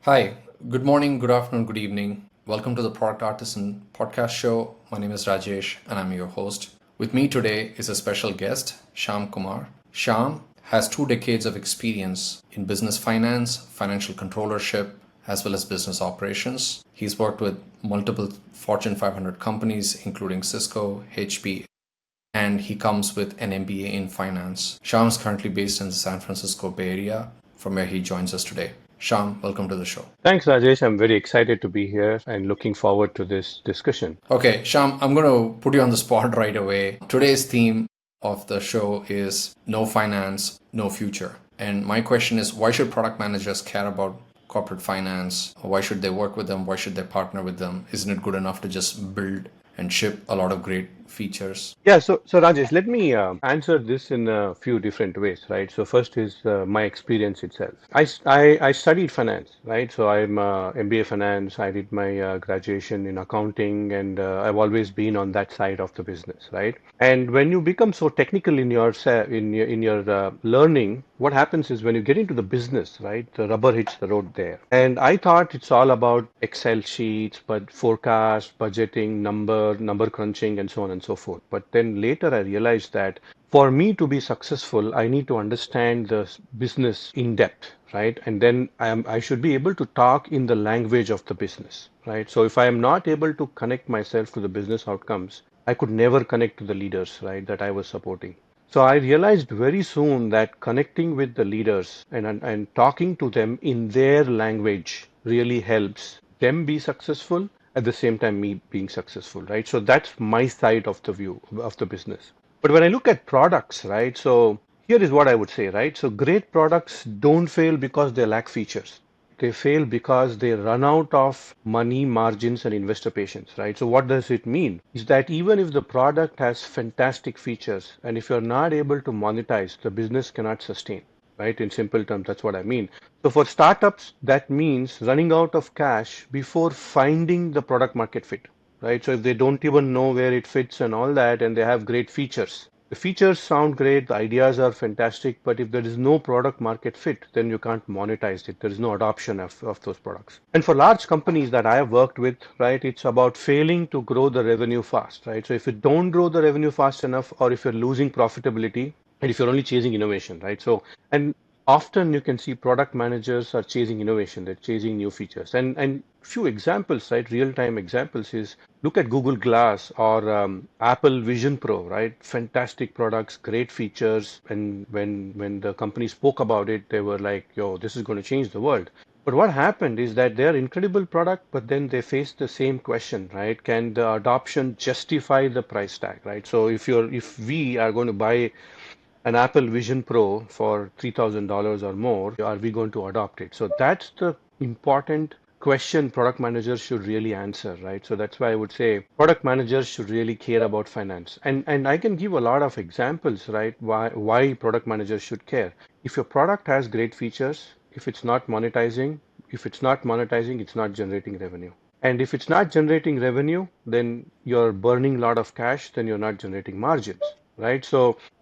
Hi, good morning, good afternoon, good evening. Welcome to the Product Artisan Podcast show. My name is Rajesh and I'm your host. With me today is a special guest, Shyam Kumar. Shyam has 2 decades of experience in business finance, financial controllership, as well as business operations. He's worked with multiple Fortune 500 companies, including Cisco, HP, and he comes with an MBA in finance. Sham is currently based in the San Francisco Bay Area, from where he joins us today. Sham, welcome to the show. Thanks, Rajesh. I'm very excited to be here and looking forward to this discussion. Okay, Sham, I'm going to put you on the spot right away. Today's theme of the show is no finance, no future. And my question is, why should product managers care about corporate finance? Why should they work with them? Why should they partner with them? Isn't it good enough to just build and ship a lot of great features? So Rajesh, let me answer this in a few different ways, right? So first is my experience itself. I studied finance, right? So I'm MBA finance. I did my graduation in accounting, and I've always been on that side of the business, right? And when you become so technical in your learning, what happens is when you get into the business, right, the rubber hits the road there. And I thought it's all about Excel sheets, but forecast, budgeting, number crunching, and so on and so forth. But then later I realized that for me to be successful, I need to understand the business in depth, right? And then I should be able to talk in the language of the business, right? So if I am not able to connect myself to the business outcomes, I could never connect to the leaders, right, that I was supporting. So I realized very soon that connecting with the leaders and talking to them in their language really helps them be successful at the same time me being successful, right? So that's my side of the view of the business. But when I look at products, right? So here is what I would say, right? So great products don't fail because they lack features. They fail because they run out of money, margins, and investor patience, right? So what does it mean? Is that even if the product has fantastic features and if you're not able to monetize, the business cannot sustain, right? In simple terms, that's what I mean. So for startups, that means running out of cash before finding the product market fit, right? So if they don't even know where it fits and all that, and they have great features, the features sound great, the ideas are fantastic, but if there is no product market fit, then you can't monetize it. There is no adoption of those products. And for large companies that I have worked with, right, it's about failing to grow the revenue fast, right? So if you don't grow the revenue fast enough, or if you're losing profitability, and if you're only chasing innovation, right? So, and often you can see product managers are chasing innovation, they're chasing new features. And few examples, right? Real-time examples is look at Google Glass or Apple Vision Pro, right? Fantastic products, great features. And when the company spoke about it, they were like, "Yo, this is going to change the world." But what happened is that they're incredible product, but then they face the same question, right? Can the adoption justify the price tag, right? So if we are going to buy an Apple Vision Pro for $3,000 or more, are we going to adopt it? So that's the important question product managers should really answer, right? So that's why I would say product managers should really care about finance. And I can give a lot of examples, right? Why product managers should care. If your product has great features, if it's not monetizing, it's not generating revenue. And if it's not generating revenue, then you're burning a lot of cash, then you're not generating margins, right?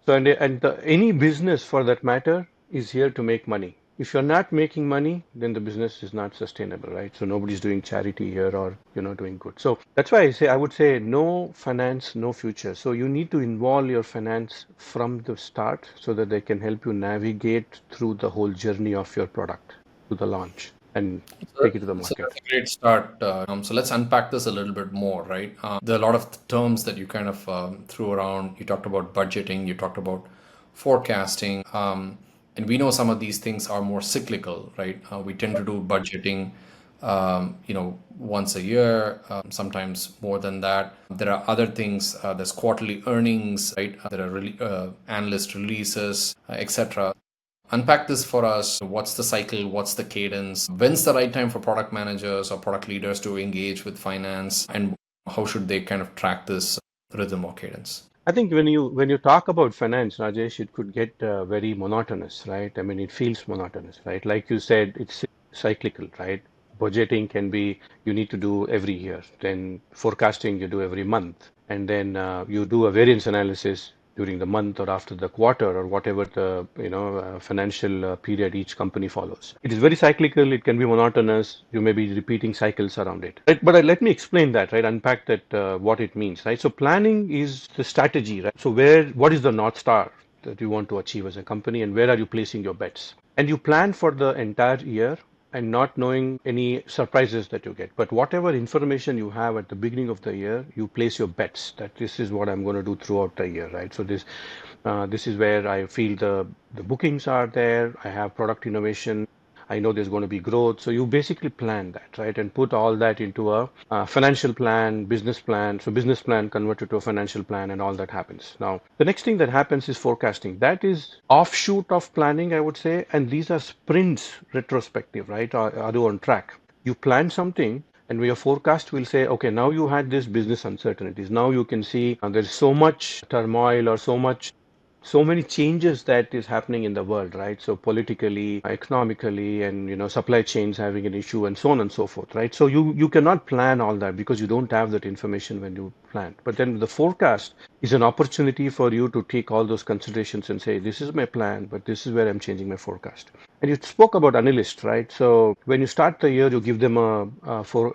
Any business for that matter is here to make money. If you're not making money, then the business is not sustainable, right? So nobody's doing charity here or doing good. So that's why I would say no finance, no future. So you need to involve your finance from the start so that they can help you navigate through the whole journey of your product to the launch and take it to the So market. that's a great start. So let's unpack this a little bit more, right? There are a lot of terms that you kind of threw around. You talked about budgeting, you talked about forecasting, and we know some of these things are more cyclical, right? We tend to do budgeting, once a year, sometimes more than that. There are other things. There's quarterly earnings, right? There are analyst releases, etc. Unpack this for us. What's the cycle? What's the cadence? When's the right time for product managers or product leaders to engage with finance? And how should they kind of track this rhythm or cadence? I think when you talk about finance, Rajesh, it could get very monotonous, right? I mean, it feels monotonous, right? Like you said, it's cyclical, right? Budgeting can be you need to do every year, then forecasting you do every month, and then you do a variance analysis during the month or after the quarter or whatever the financial period each company follows. It is very cyclical. It can be monotonous. You may be repeating cycles around it. Right? But let me explain that. Right, unpack that what it means. Right. So planning is the strategy. Right. So what is the North Star that you want to achieve as a company, and where are you placing your bets? And you plan for the entire year and not knowing any surprises that you get. But whatever information you have at the beginning of the year, you place your bets that this is what I'm going to do throughout the year, right? So this is where I feel the bookings are there. I have product innovation. I know there's going to be growth. So you basically plan that, right? And put all that into a financial plan, business plan. So business plan converted to a financial plan and all that happens. Now, the next thing that happens is forecasting. That is offshoot of planning, I would say. And these are sprints retrospective, right? Are you on track? You plan something and your forecast will say, okay, now you had this business uncertainties. Now you can see there's so much turmoil or so many changes that is happening in the world, right? So politically, economically, and supply chains having an issue, and so on and so forth, right? So you cannot plan all that because you don't have that information when you plan. But then the forecast is an opportunity for you to take all those considerations and say, this is my plan, but this is where I'm changing my forecast. And you spoke about analysts, right? So when you start the year, you give them a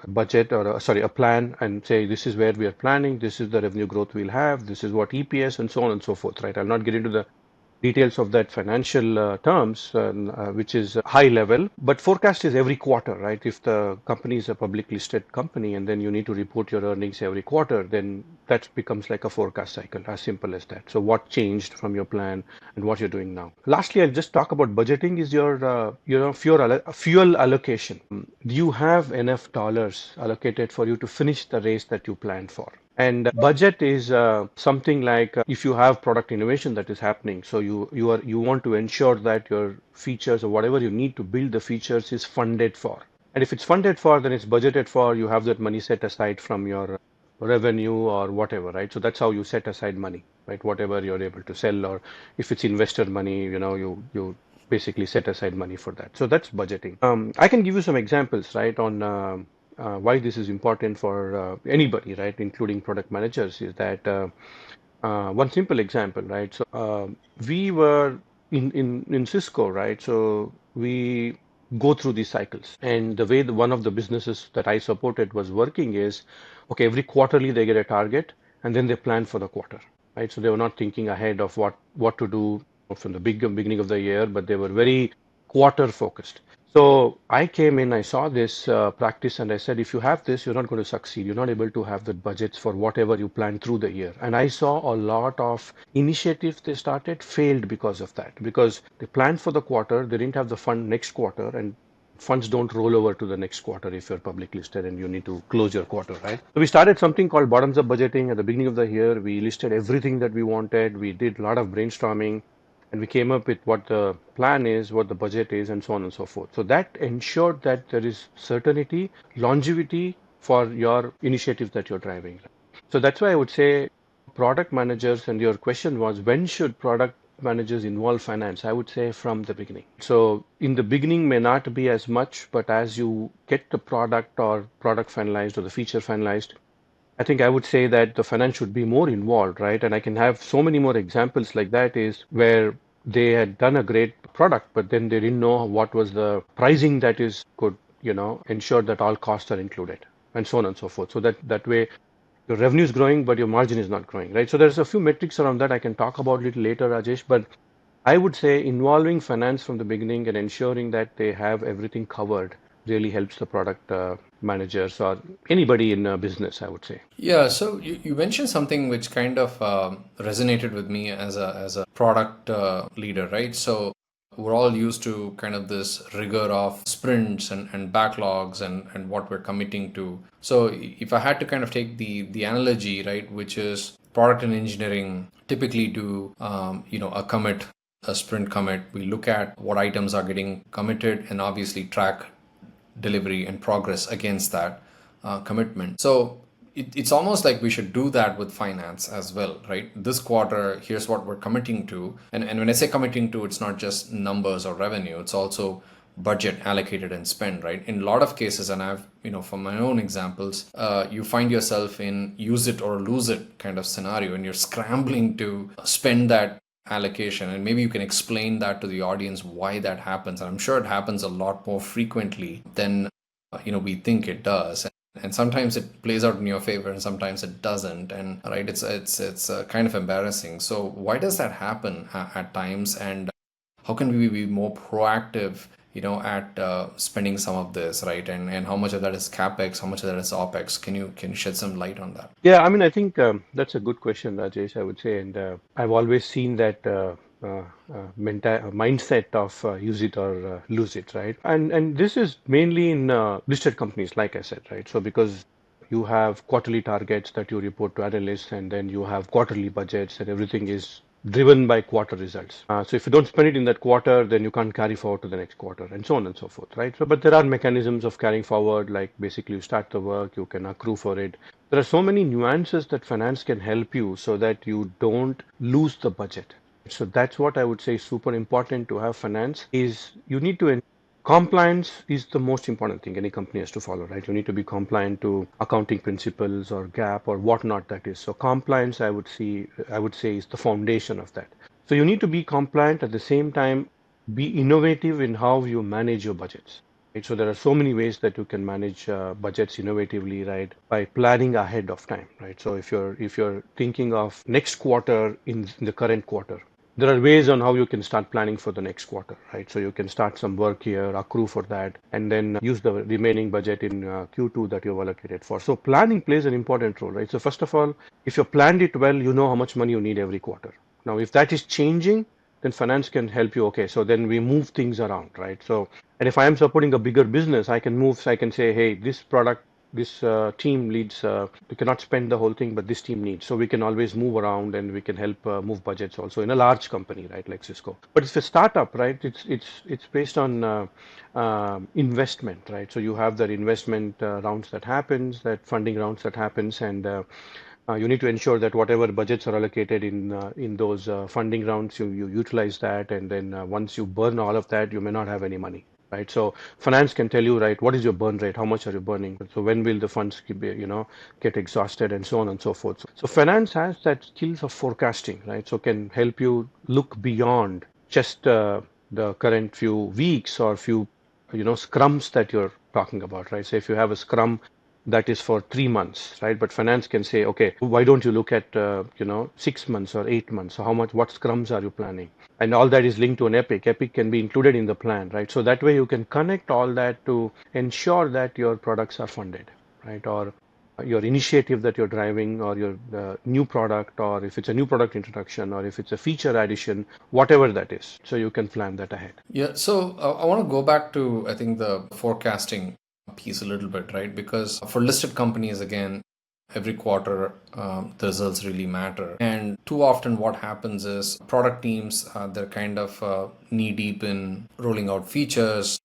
budget or a plan and say, this is where we are planning. This is the revenue growth we'll have. This is what EPS and so on and so forth, right? I'll not get into the details of that financial terms, which is high level. But forecast is every quarter, right? If the company is a publicly listed company and then you need to report your earnings every quarter, then that becomes like a forecast cycle, as simple as that. So what changed from your plan and what you're doing now? Lastly, I'll just talk about budgeting is your, fuel allocation. Do you have enough dollars allocated for you to finish the race that you planned for? And budget is something like if you have product innovation that is happening, so you want to ensure that your features or whatever you need to build the features is funded for. And if it's funded for, then it's budgeted for. You have that money set aside from your revenue or whatever, right? So that's how you set aside money, right? Whatever you're able to sell, or if it's investor money, you basically set aside money for that. So that's budgeting. I can give you some examples, right, on why this is important for anybody, right, including product managers, is that one simple example, right? So we were in Cisco, right? So we go through these cycles, and the way one of the businesses that I supported was working is, okay, every quarterly they get a target, and then they plan for the quarter, right? So they were not thinking ahead of what to do from the beginning of the year, but they were very quarter focused. So I came in, I saw this practice, and I said, if you have this, you're not going to succeed. You're not able to have the budgets for whatever you plan through the year. And I saw a lot of initiatives they started failed because of that, because they planned for the quarter, they didn't have the fund next quarter, and funds don't roll over to the next quarter if you're public listed and you need to close your quarter, right? So we started something called bottoms up budgeting at the beginning of the year. We listed everything that we wanted. We did a lot of brainstorming, and we came up with what the plan is, what the budget is, and so on and so forth. So that ensured that there is certainty, longevity for your initiatives that you're driving. So that's why I would say product managers, and your question was, when should product managers involve finance? I would say from the beginning. So in the beginning may not be as much, but as you get the product or product finalized or the feature finalized, I think I would say that the finance should be more involved, right? And I can have so many more examples like that, is where they had done a great product, but then they didn't know what was the pricing that is could, ensure that all costs are included, and so on and so forth. So that way your revenue is growing, but your margin is not growing, right? So there's a few metrics around that I can talk about a little later, Rajesh, but I would say involving finance from the beginning and ensuring that they have everything covered really helps the product managers or anybody in business, I would say. Yeah, so you mentioned something which kind of resonated with me as a product leader, right? So we're all used to kind of this rigor of sprints and backlogs and what we're committing to. So if I had to kind of take the analogy, right, which is product and engineering typically do, a commit, a sprint commit. We look at what items are getting committed and obviously track delivery and progress against that commitment. So it's almost like we should do that with finance as well, right? This quarter, here's what we're committing to. And when I say committing to, it's not just numbers or revenue, it's also budget allocated and spent, right? In a lot of cases, and I've, from my own examples, you find yourself in use it or lose it kind of scenario, and you're scrambling to spend that allocation. And maybe you can explain that to the audience why that happens. And I'm sure it happens a lot more frequently than we think it does. And sometimes it plays out in your favor and sometimes it doesn't, and right, it's kind of embarrassing. So why does that happen at times, and how can we be more proactive at spending some of this, right? And how much of that is capex, how much of that is opex? Can you shed some light on that? Yeah, I mean, I think that's a good question, Rajesh, I would say. And I've always seen that mindset of use it or lose it, right? And this is mainly in listed companies, like I said, right? So because you have quarterly targets that you report to analysts, and then you have quarterly budgets, and everything is driven by quarter results. So if you don't spend it in that quarter, then you can't carry forward to the next quarter, and so on and so forth, right? So, but there are mechanisms of carrying forward, like basically you start the work, you can accrue for it. There are so many nuances that finance can help you so that you don't lose the budget. So that's what I would say is super important to have finance is you need to compliance is the most important thing any company has to follow, right? You need to be compliant to accounting principles or GAAP or whatnot that is. So compliance, I would say is the foundation of that. So you need to be compliant at the same time, be innovative in how you manage your budgets. Right? So there are so many ways that you can manage budgets innovatively, right? By planning ahead of time, right? So if you're thinking of next quarter in the current quarter, there are ways on how you can start planning for the next quarter, right? So you can start some work here, accrue for that, and then use the remaining budget in Q2 that you've allocated for. So planning plays an important role, right? So first of all, if you planned it well, you know how much money you need every quarter. Now, if that is changing, then finance can help you. Okay, so then we move things around, right? So, and if I am supporting a bigger business, I can move, so I can say, hey, this product, this team leads, we cannot spend the whole thing, but this team needs. So we can always move around and we can help move budgets also in a large company, right, like Cisco. But it's a startup, right? It's based on investment, right? So you have that investment rounds that happens, that funding rounds that happens, and you need to ensure that whatever budgets are allocated in those funding rounds, you utilize that, and then once you burn all of that, you may not have any money, right? So finance can tell you, right, what is your burn rate, how much are you burning, so when will the funds get exhausted, and so on and so forth. So finance has that skills of forecasting, right? So can help you look beyond just the current few weeks or few scrums that you're talking about, right? So if you have a scrum that is for 3 months, right? But finance can say, okay, why don't you look at 6 months or 8 months? So how much, what scrums are you planning? And all that is linked to an epic. Epic can be included in the plan, right? So that way you can connect all that to ensure that your products are funded, right? Or your initiative that you're driving, or your new product, or if it's a new product introduction, or if it's a feature addition, whatever that is. So you can plan that ahead. Yeah, so I want to go back to, I think, the forecasting piece a little bit, right? Because for listed companies, again, every quarter the results really matter. And too often what happens is product teams, they're kind of knee deep in rolling out features,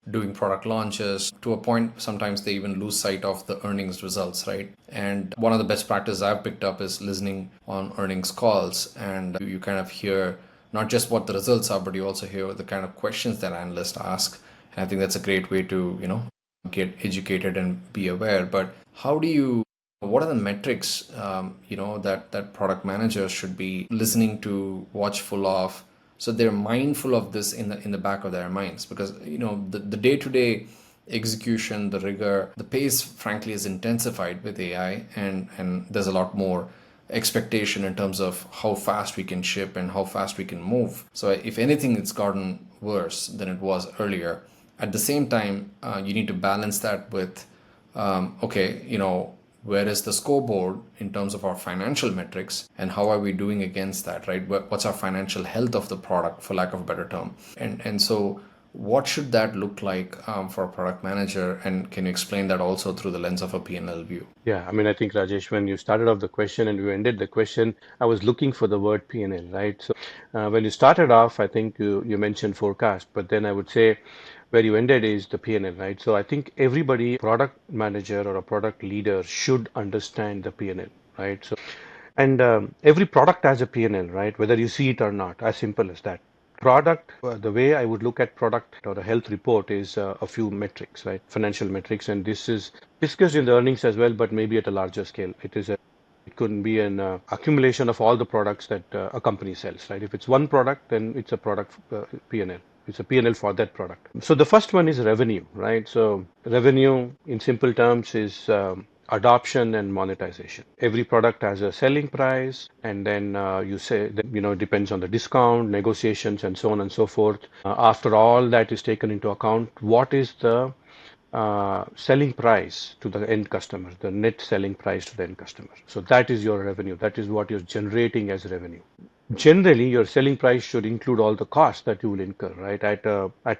doing product launches. To a point, sometimes they even lose sight of the earnings results, right? And one of the best practices I've picked up is listening on earnings calls, and you kind of hear not just what the results are, but you also hear the kind of questions that analysts ask. And I think that's a great way to, get educated and be aware. But what are the metrics, that product managers should be listening to, watchful of, so they're mindful of this in the back of their minds? Because the day-to-day execution, the rigor, the pace, frankly, is intensified with AI, and there's a lot more expectation in terms of how fast we can ship and how fast we can move. So if anything, it's gotten worse than it was earlier. At the same time, you need to balance that with, okay, where is the scoreboard in terms of our financial metrics, and how are we doing against that, right? What's our financial health of the product, for lack of a better term? And so what should that look like for a product manager? And can you explain that also through the lens of a P&L view? Yeah, I mean, I think Rajesh, when you started off the question and you ended the question, I was looking for the word P&L, right? So when you started off, I think you mentioned forecast, but then I would say where you ended is the P&L, right? So I think everybody, product manager or a product leader, should understand the P&L, right? So, and every product has a P&L, right? Whether you see it or not, as simple as that. Product, the way I would look at product or a health report is a few metrics, right? Financial metrics, and this is discussed in the earnings as well, but maybe at a larger scale. It could be an accumulation of all the products that a company sells, right? If it's one product, then it's a product P&L. It's a P&L for that product. So the first one is revenue, right? So revenue in simple terms is adoption and monetization. Every product has a selling price, and then you say that, it depends on the discount, negotiations, and so on and so forth. After all that is taken into account, what is the selling price to the end customer, the net selling price to the end customer. So that is your revenue. That is what you're generating as revenue. Generally, your selling price should include all the costs that you will incur, right, at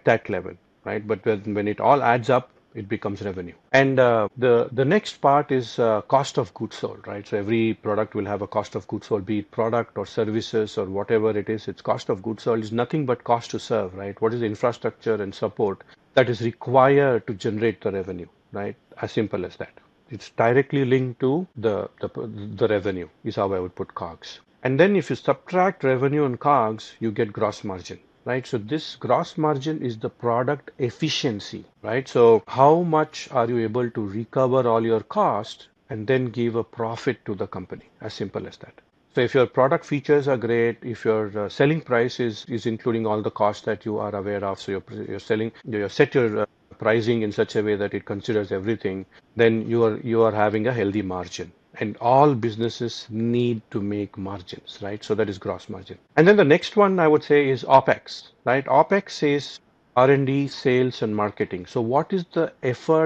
that level, right? But when it all adds up, it becomes revenue. And the next part is cost of goods sold, right? So every product will have a cost of goods sold, be it product or services or whatever it is. Its cost of goods sold is nothing but cost to serve, right? What is the infrastructure and support that is required to generate the revenue, right? As simple as that. It's directly linked to the revenue is how I would put COGS. And then if you subtract revenue and COGS, you get gross margin, right? So this gross margin is the product efficiency, right? So how much are you able to recover all your cost and then give a profit to the company? As simple as that. So if your product features are great, if your selling price is including all the costs that you are aware of, so you set your pricing in such a way that it considers everything, then you are having a healthy margin. And all businesses need to make margins, right? So that is gross margin. And then the next one I would say is OpEx, right? OpEx is R&D, sales, and marketing. So what is the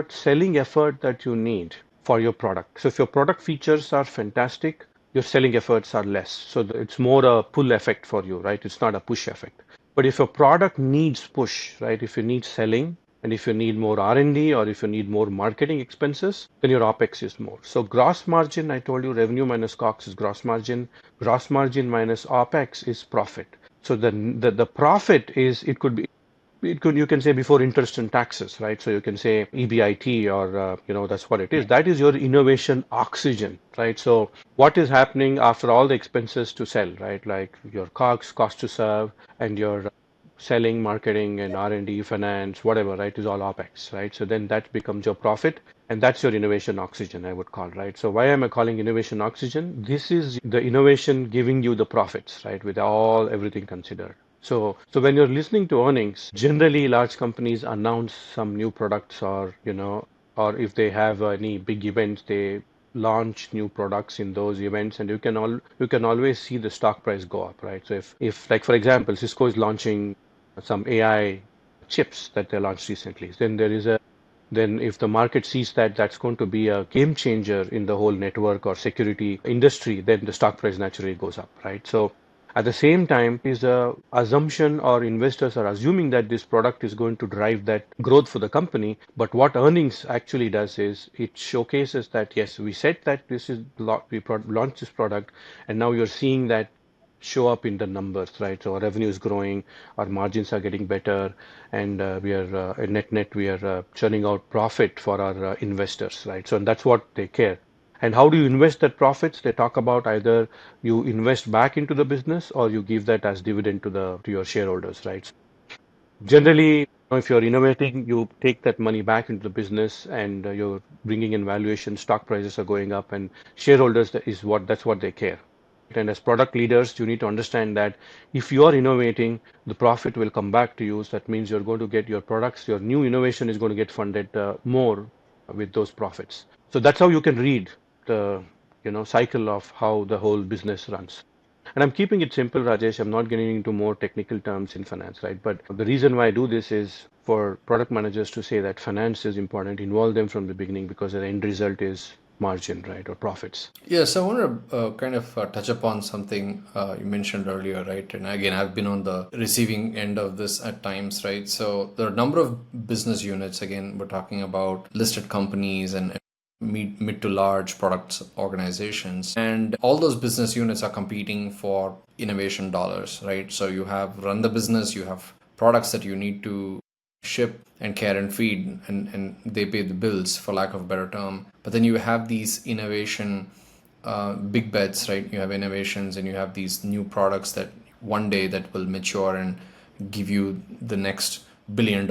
selling effort that you need for your product? So if your product features are fantastic, your selling efforts are less. So it's more a pull effect for you, right? It's not a push effect. But if your product needs push, right? If you need selling, and if you need more R&D or if you need more marketing expenses, then your OpEx is more. So gross margin, I told you, revenue minus COGS is gross margin. Gross margin minus OpEx is profit. So the profit is, you can say before interest and taxes, right? So you can say EBIT or, that's what it is. That is your innovation oxygen, right? So what is happening after all the expenses to sell, right? Like your COGS, cost to serve, and your selling, marketing, and R&D, finance, whatever, right, is all OpEx, right? So then that becomes your profit, and that's your innovation oxygen, I would call, right? So why am I calling innovation oxygen? This is the innovation giving you the profits, right, with everything considered. So when you're listening to earnings, generally large companies announce some new products or if they have any big events, they launch new products in those events, and you can always see the stock price go up, right? So if like for example, Cisco is launching some AI chips that they launched recently, then if the market sees that that's going to be a game changer in the whole network or security industry, then the stock price naturally goes up, right? So at the same time, is a assumption or investors are assuming that this product is going to drive that growth for the company. But what earnings actually does is it showcases that yes, we said that we launched this product, and now you're seeing that show up in the numbers, right? So our revenue is growing, our margins are getting better, and we are net we are churning out profit for our investors, right? So and that's what they care. And how do you invest that profits? They talk about either you invest back into the business or you give that as dividend to your shareholders, right? Generally, if you're innovating, you take that money back into the business, and you're bringing in valuation, stock prices are going up, and shareholders that's what they care. And as product leaders, you need to understand that if you are innovating, the profit will come back to you. So that means you're going to get your products, your new innovation is going to get funded more with those profits. So that's how you can read the cycle of how the whole business runs. And I'm keeping it simple, Rajesh. I'm not getting into more technical terms in finance, right? But the reason why I do this is for product managers to say that finance is important, involve them from the beginning, because the end result is margin, right, or profits. Yes, I want to kind of touch upon something you mentioned earlier, right? And again, I've been on the receiving end of this at times, right? So there are a number of business units. Again, we're talking about listed companies and mid to large products organizations, and all those business units are competing for innovation dollars, right? So you have run the business, you have products that you need to ship and care and feed, and they pay the bills, for lack of a better term. But then you have these innovation big bets, right? You have innovations and you have these new products that one day that will mature and give you the next $1 billion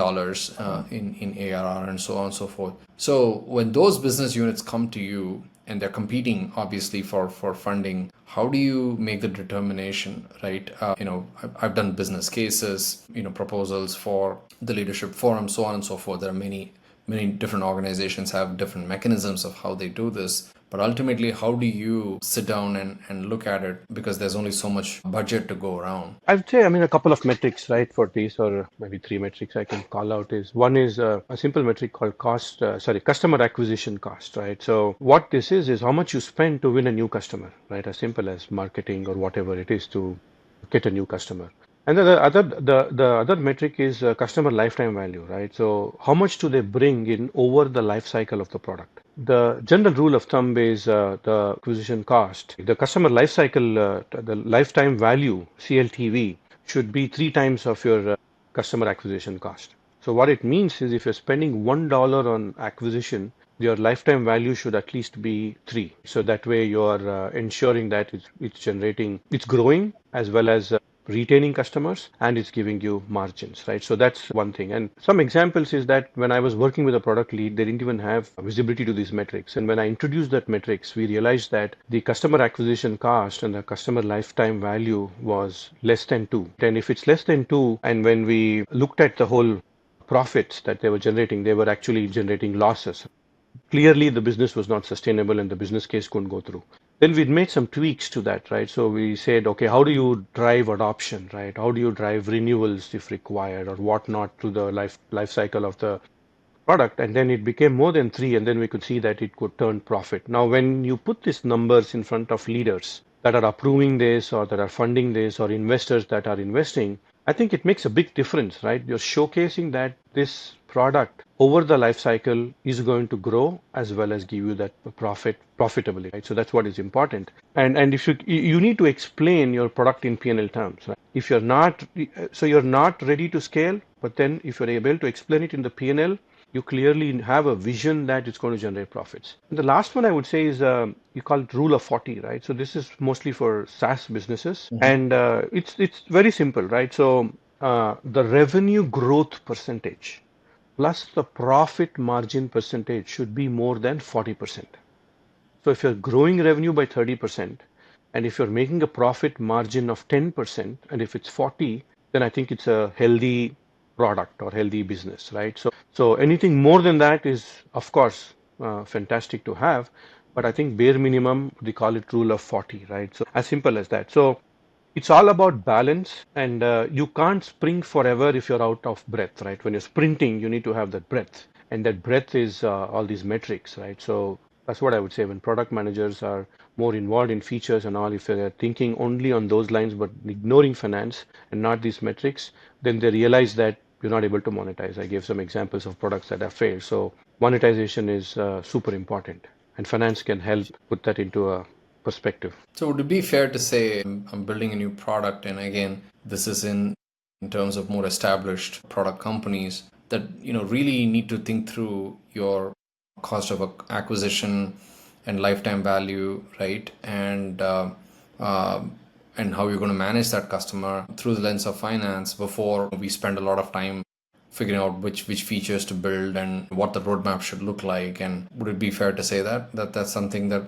in ARR and so on and so forth. So when those business units come to you and they're competing obviously for funding, how do you make the determination, right? I've done business cases, proposals for the leadership forum, so on and so forth. There are many different organizations have different mechanisms of how they do this. But ultimately, how do you sit down and look at it? Because there's only so much budget to go around. I'd say, I mean, a couple of metrics, right, for these, or maybe three metrics I can call out is one is a simple metric called customer acquisition cost, right? So what this is how much you spend to win a new customer, right? As simple as marketing or whatever it is to get a new customer. And the other metric is customer lifetime value, right? So how much do they bring in over the life cycle of the product? The general rule of thumb is the acquisition cost. The customer life cycle, the lifetime value, CLTV, should be 3 times of your customer acquisition cost. So what it means is if you're spending $1 on acquisition, your lifetime value should at least be 3. So that way you are ensuring that it's growing as well as retaining customers, and it's giving you margins, right? So that's one thing. And some examples is that when I was working with a product lead, they didn't even have visibility to these metrics. And when I introduced that metrics, we realized that the customer acquisition cost and the customer lifetime value was less than 2. And if it's less than 2, and when we looked at the whole profits that they were generating, they were actually generating losses. Clearly, the business was not sustainable and the business case couldn't go through. Then we made some tweaks to that, right? So we said, okay, how do you drive adoption, right? How do you drive renewals if required or whatnot through the life cycle of the product? And then it became more than 3, and then we could see that it could turn profit. Now, when you put these numbers in front of leaders that are approving this or that are funding this or investors that are investing, I think it makes a big difference, right? You're showcasing that this product over the life cycle is going to grow as well as give you that profitably, right? So that's what is important. And if you need to explain your product in P&L terms, right? If you're not ready to scale, but then if you're able to explain it in the P&L, you clearly have a vision that it's going to generate profits. And the last one I would say is you call it rule of 40, right? So this is mostly for SaaS businesses, and it's very simple, right? So the revenue growth percentage plus the profit margin percentage should be more than 40%. So if you're growing revenue by 30%, and if you're making a profit margin of 10%, and if it's 40, then I think it's a healthy product or healthy business, right? So anything more than that is, of course, fantastic to have, but I think bare minimum, we call it rule of 40, right? So as simple as that. So it's all about balance, and you can't sprint forever if you're out of breath, right? When you're sprinting, you need to have that breath, and that breath is all these metrics, right? So that's what I would say when product managers are more involved in features and all, if they're thinking only on those lines but ignoring finance and not these metrics, then they realize that you're not able to monetize. I gave some examples of products that have failed. So monetization is super important, and finance can help put that into a perspective. So would it be fair to say I'm building a new product, and again, this is in terms of more established product companies that really need to think through your cost of acquisition and lifetime value, right? And how you're going to manage that customer through the lens of finance before we spend a lot of time figuring out which features to build and what the roadmap should look like. And would it be fair to say that that's something that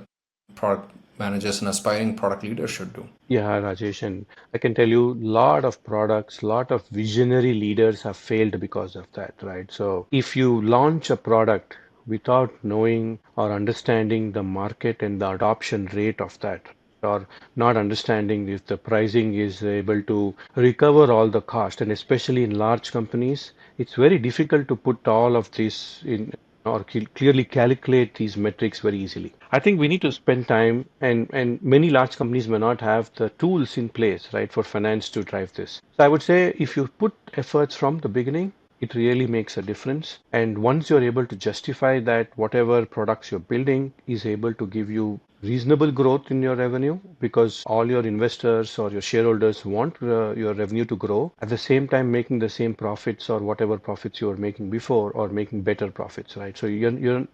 product managers and aspiring product leaders should do? Yeah, Rajesh, and I can tell you, lot of products, lot of visionary leaders have failed because of that, right? So if you launch a product without knowing or understanding the market and the adoption rate of that, or not understanding if the pricing is able to recover all the cost, and especially in large companies, it's very difficult to put all of this in or clearly calculate these metrics very easily. I think we need to spend time, and many large companies may not have the tools in place, right, for finance to drive this. So I would say if you put efforts from the beginning, it really makes a difference. And once you're able to justify that whatever products you're building is able to give you reasonable growth in your revenue because all your investors or your shareholders want your revenue to grow at the same time making the same profits or whatever profits you were making before or making better profits, right? So you're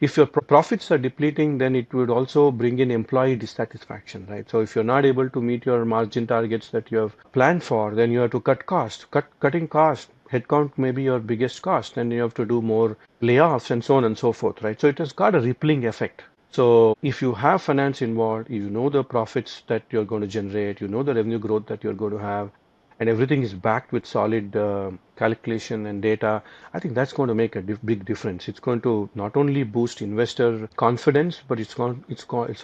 If your profits are depleting, then it would also bring in employee dissatisfaction, right? So if you're not able to meet your margin targets that you have planned for, then you have to cut cost. Cutting cost, headcount may be your biggest cost, and you have to do more layoffs and so on and so forth, right? So it has got a rippling effect. So if you have finance involved, you know the profits that you're going to generate, you know the revenue growth that you're going to have, and everything is backed with solid calculation and data, I think that's going to make a big difference. It's going to not only boost investor confidence, but it's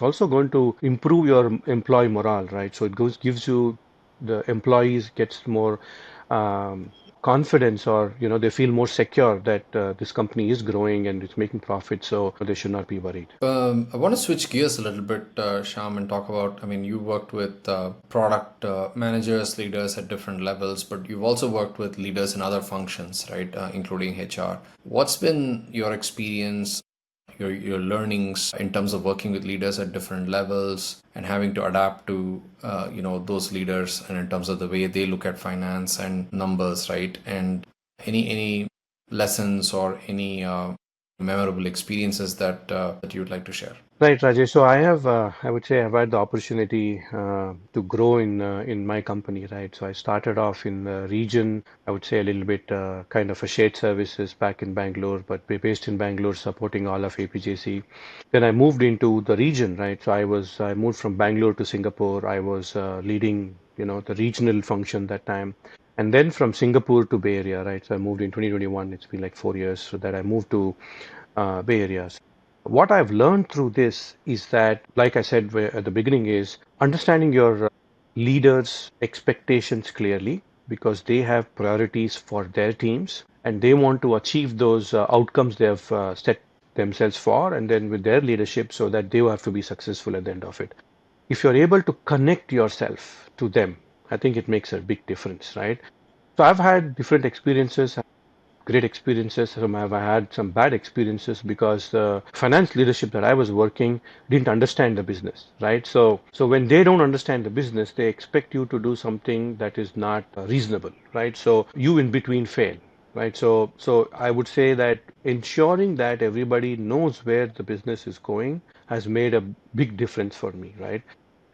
also going to improve your employee morale, right? So it gives you the employees gets more um, confidence, or they feel more secure that this company is growing and it's making profit, so they should not be worried. I want to switch gears a little bit, Shyam, and talk about. I mean, you worked with product managers, leaders at different levels, but you've also worked with leaders in other functions, right, including HR. What's been your experience, your learnings in terms of working with leaders at different levels and having to adapt to, those leaders, and in terms of the way they look at finance and numbers, right? And any lessons or any memorable experiences that you would like to share? Right, Rajesh. So I would say, I've had the opportunity to grow in my company, right? So I started off in the region, I would say a little bit kind of a shared services back in Bangalore, but based in Bangalore, supporting all of APJC. Then I moved into the region, right? So I moved from Bangalore to Singapore. I was leading, the regional function that time. And then from Singapore to Bay Area, right? So I moved in 2021. It's been like 4 years, so that I moved to Bay Area. What I've learned through this is that, like I said at the beginning, is understanding your leaders' expectations clearly, because they have priorities for their teams and they want to achieve those outcomes they have set themselves for, and then with their leadership, so that they will have to be successful at the end of it. If you're able to connect yourself to them, I think it makes a big difference, right? So I've had different experiences, great experiences. I've had some bad experiences because the finance leadership that I was working didn't understand the business, right? So when they don't understand the business, they expect you to do something that is not reasonable, right? So you in between fail, right? So I would say that ensuring that everybody knows where the business is going has made a big difference for me, right?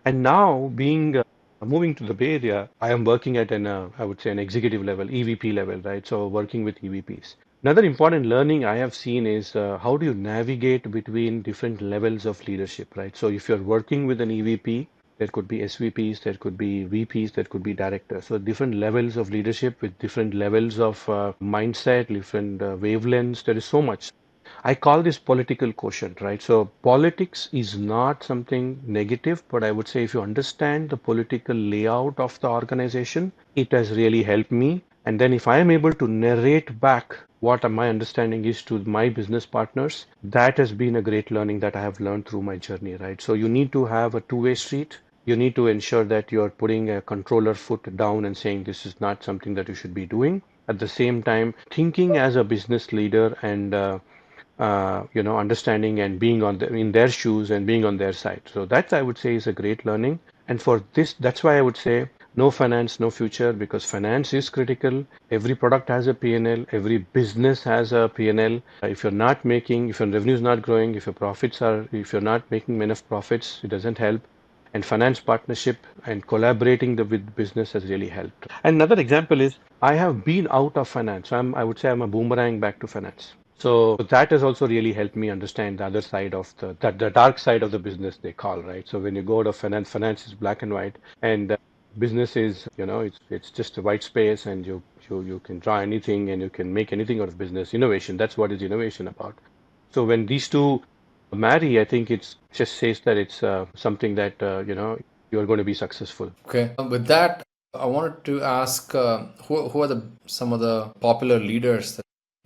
And now, being moving to the Bay Area, I am working at I would say, an executive level, EVP level, right? So working with EVPs. Another important learning I have seen is how do you navigate between different levels of leadership, right? So if you're working with an EVP, there could be SVPs, there could be VPs, there could be directors. So different levels of leadership with different levels of mindset, different wavelengths. There is so much. I call this political quotient, right? So politics is not something negative, but I would say if you understand the political layout of the organization, it has really helped me. And then if I am able to narrate back what my understanding is to my business partners, that has been a great learning that I have learned through my journey, right? So you need to have a two-way street. You need to ensure that you're putting a controller foot down and saying this is not something that you should be doing. At the same time, thinking as a business leader and understanding and being in their shoes and being on their side. So that, I would say, is a great learning. And for this, that's why I would say no finance, no future, because finance is critical. Every product has a P&L. Every business has a P&L. If your revenue is not growing, if you're not making enough profits, it doesn't help. And finance partnership and collaborating with business has really helped. And another example is I have been out of finance. I would say I'm a boomerang back to finance. So that has also really helped me understand the other side of the dark side of the business they call, right? So when you go to finance, finance is black and white, and business is, it's just a white space, and you can draw anything and you can make anything out of business. Innovation, that's what is innovation about. So when these two marry, I think it's just says that it's something that you're going to be successful. Okay. With that, I wanted to ask who are some of the popular leaders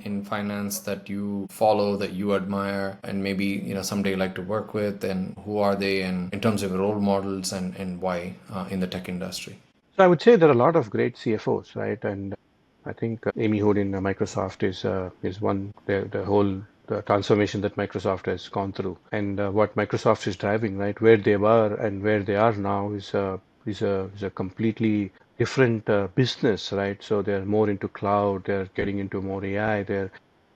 in finance that you follow, that you admire, and maybe someday like to work with, and who are they, and in terms of role models, and why in the tech industry? So I would say there are a lot of great CFOs, right? And I think Amy Hood in Microsoft is one. The whole the transformation that Microsoft has gone through, and what Microsoft is driving, right? Where they were and where they are now is a completely different business, right? So they're more into cloud. They're getting into more AI.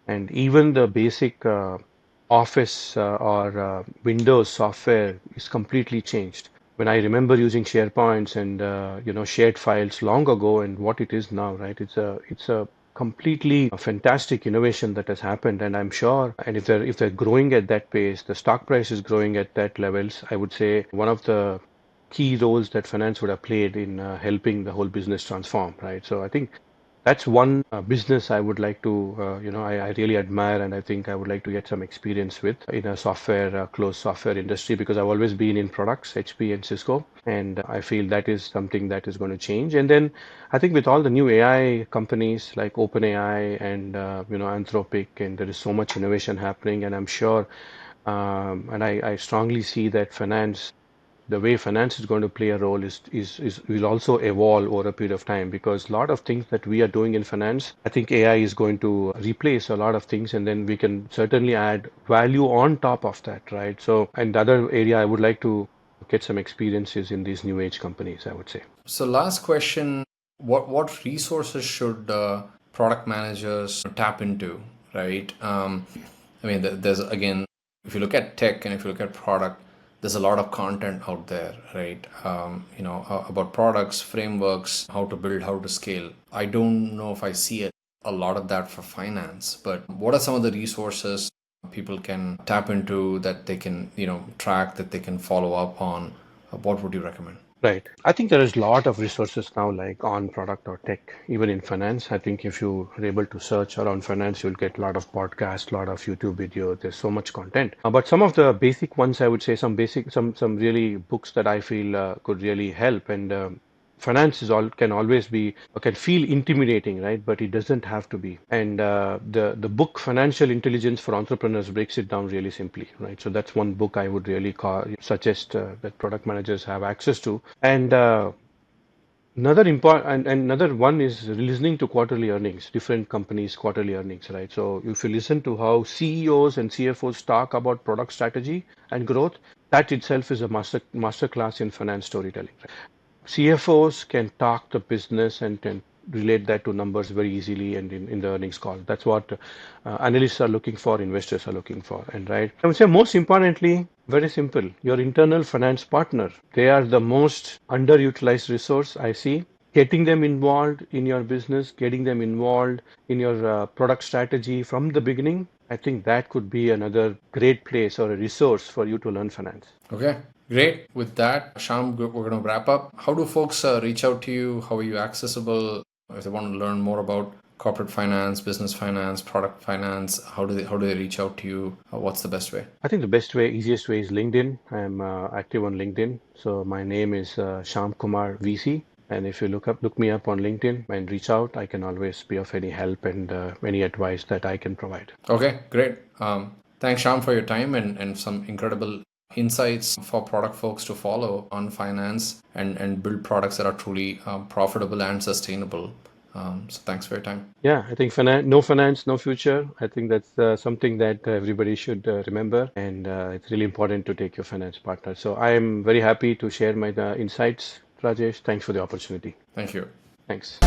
And even the basic Office or Windows software is completely changed. When I remember using SharePoints and shared files long ago and what it is now, right? It's a completely fantastic innovation that has happened, and I'm sure, and if they're growing at that pace, the stock price is growing at that levels, I would say one of the key roles that finance would have played in helping the whole business transform, right? So I think that's one business I would like to, I really admire, and I think I would like to get some experience with in a closed software industry, because I've always been in products, HP and Cisco, and I feel that is something that is going to change. And then I think with all the new AI companies like OpenAI and, Anthropic, and there is so much innovation happening, and I'm sure, and I strongly see that the way finance is going to play a role is will also evolve over a period of time, because a lot of things that we are doing in finance, I think AI is going to replace a lot of things, and then we can certainly add value on top of that, right? So, and the other area I would like to get some experiences in these new age companies, I would say. So, last question: what resources should product managers tap into? Right. I mean, there's again, if you look at tech and if you look at product, there's a lot of content out there, right? About products, frameworks, how to build, how to scale. I don't know if I see a lot of that for finance, but what are some of the resources people can tap into that they can, track, that they can follow up on? What would you recommend? Right. I think there is a lot of resources now, like on product or tech, even in finance. I think if you are able to search around finance, you'll get a lot of podcasts, a lot of YouTube videos. There's so much content. But some of the basic ones, I would say, some really books that I feel could really help. And finance can always be, or can feel intimidating, right? But it doesn't have to be. And the book Financial Intelligence for Entrepreneurs breaks it down really simply, right? So that's one book I would really suggest that product managers have access to. And and another one is listening to quarterly earnings, different companies' quarterly earnings, right? So if you listen to how CEOs and CFOs talk about product strategy and growth, that itself is a master class in finance storytelling. CFOs can talk the business and can relate that to numbers very easily and in the earnings call. That's what analysts are looking for, investors are looking for. And right, I would say most importantly, very simple, your internal finance partner. They are the most underutilized resource I see. Getting them involved in your business, getting them involved in your product strategy from the beginning, I think that could be another great place or a resource for you to learn finance. Okay, great. With that, Sham, we're going to wrap up. How do folks reach out to you? How are you accessible? If they want to learn more about corporate finance, business finance, product finance, how do they reach out to you? What's the best way? I think the easiest way is LinkedIn. I'm active on LinkedIn. So my name is Shyam Kumar VC. And if you look me up on LinkedIn and reach out, I can always be of any help and any advice that I can provide. Okay, great. Thanks, Sham, for your time and some incredible insights for product folks to follow on finance and build products that are truly profitable and sustainable. So thanks for your time. Yeah, I think no finance, no future. I think that's something that everybody should remember. And it's really important to take your finance partner. So I am very happy to share my insights, Rajesh. Thanks for the opportunity. Thank you. Thanks.